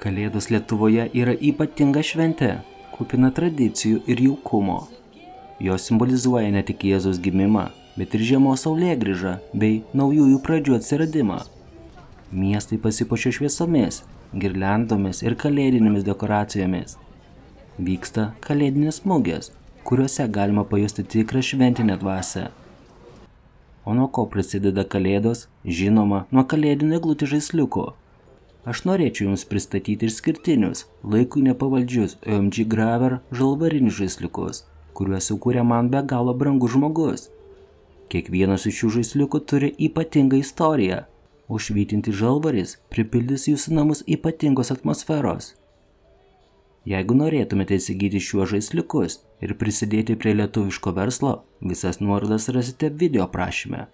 Kalėdos Lietuvoje yra ypatinga šventė, kupina tradicijų ir jaukumo. Jos simbolizuoja ne tik Jėzaus gimimą, bet ir žiemos saulėgrįžą bei naujųjų pradžių atsiradimą. Miestai pasipuošia šviesomis, girliandomis ir kalėdinėmis dekoracijomis. Vyksta kalėdinės mugės, kuriuose galima pajusti tikrą šventinę dvasią. O nuo ko prasideda kalėdos? Žinoma, nuo kalėdinių eglutės žaisliukų. Aš norėčiau jums pristatyti išskirtinius, laikui nepavaldžius OMG Graver žalvarinius žaisliukus, kuriuos sukūrė man be galo brangus žmogus. Kiekvienas iš šių žaisliukų turi ypatingą istoriją, o švytintis žalvaris pripildys jūsų namus ypatingos atmosferos. Jeigu norėtumėte įsigyti šiuos žaisliukus ir prisidėti prie lietuviško verslo, visas nuorodas rasite video aprašyme.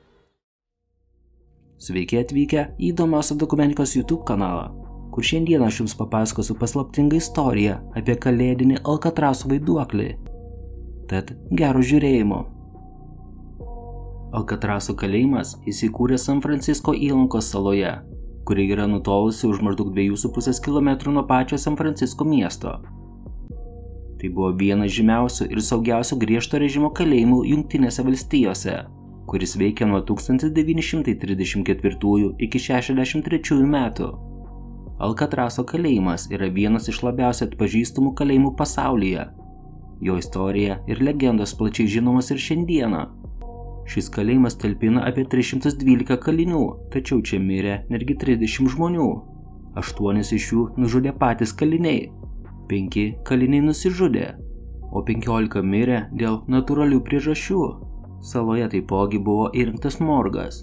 Sveiki atvykę į įdomiausią dokumentikos YouTube kanalą, kur šiandien aš jums papasakosiu paslaptingą istoriją apie kalėdinį Alkatraso vaiduoklį. Tad gero žiūrėjimo. Alkatraso kalėjimas įsikūrė San Francisko įlankos saloje, kuri yra nutolusi už maždaug 2,5 km nuo pačio San Francisko miesto. Tai buvo vienas žymiausių ir saugiausių griežto režimo kalėjimų Jungtinėse valstijose, kuris veikia nuo 1934 iki 1963 metų. Alkatraso kalėjimas yra vienas iš labiausiai atpažįstamų kalėjimų pasaulyje. Jo istorija ir legendos plačiai žinomos ir šiandieną. Šis kalėjimas talpina apie 312 kalinių, tačiau čia mirė netgi 30 žmonių. 8 iš jų nužudė patys kaliniai, 5 kaliniai nusižudė, o 15 mirė dėl natūralių priežasčių. Saloje taipogi buvo įrengtas morgas.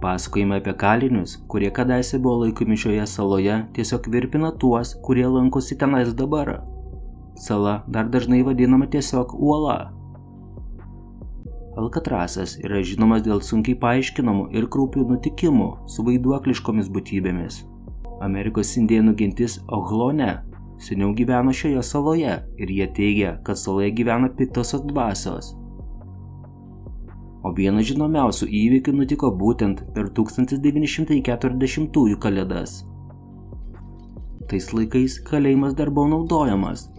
Pasakojimai apie kalinius, kurie kadaise buvo laikomi šioje saloje, tiesiog virpina tuos, kurie lankosi tenais dabar. Sala dar dažnai vadinama tiesiog uola. Alkatrasas yra žinomas dėl sunkiai paaiškinamų ir kraupių nutikimų su vaiduokliškomis būtybėmis. Amerikos indėnų gentis Ohlone seniau gyveno šioje saloje ir jie teigia, kad saloje gyvena piktosios dvasios. O vienas žinomiausių įvykių nutiko būtent per 1940 kalėdas. Tais laikais kalėjimas dar buvo naudojamas.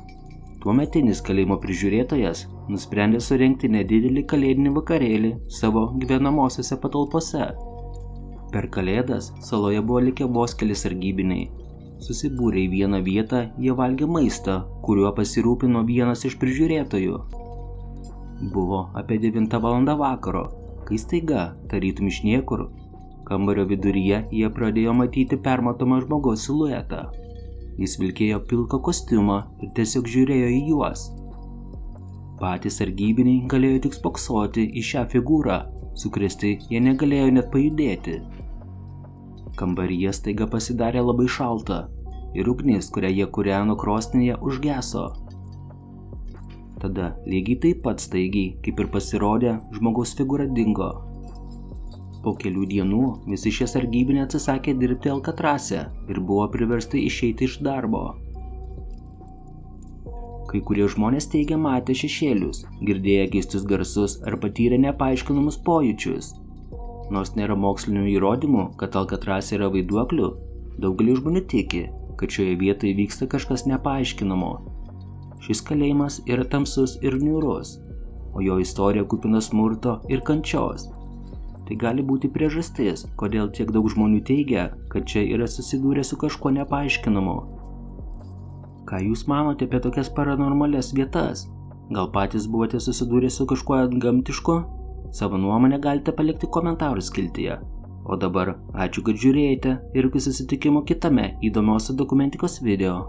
Tuometinis kalėjimo prižiūrėtojas nusprendė surengti nedidelį kalėdinį vakarėlį savo gyvenamosiose patalpose. Per kalėdas saloje buvo likę vos keli sargybiniai. Susibūrę į vieną vietą, jie valgė maistą, kuriuo pasirūpino vienas iš prižiūrėtojų. Buvo apie 9 valandą vakaro, kai staiga, tarytum iš niekur, kambario viduryje jie pradėjo matyti permatomą žmogaus siluetą. Jis vilkėjo pilką kostiumą ir tiesiog žiūrėjo į juos. Patys sargybiniai galėjo tik spoksoti į šią figūrą, sukrėsti jie negalėjo net pajudėti. Kambaryje staiga pasidarė labai šalta ir ugnis, kurią jie kūreno krosnyje, užgeso. Tada lygiai taip pat staigiai, kaip ir pasirodė, žmogaus figūra dingo. Po kelių dienų visi šie sargybiniai atsisakė dirbti Alkatrase ir buvo priversti išeiti iš darbo. Kai kurie žmonės teigia matę šešėlius, girdėję keistus garsus ar patyrę nepaaiškinamus pojūčius. Nors nėra mokslinių įrodymų, kad Alkatrase yra vaiduoklių, daugelis žmonių tiki, kad šioje vietoje vyksta kažkas nepaaiškinamo. Šis kalėjimas yra tamsus ir niūrus, o jo istorija kupina smurto ir kančios. Tai gali būti priežastis, kodėl tiek daug žmonių teigia, kad čia yra susidūrę su kažkuo nepaaiškinamu. Ką jūs manote apie tokias paranormalias vietas? Gal patys buvote susidūrę su kažkuo antgamtišku? Savo nuomonę galite palikti komentarų skiltyje. O dabar ačiū, kad žiūrėjote ir iki susitikimo kitame įdomiausio dokumentikos video.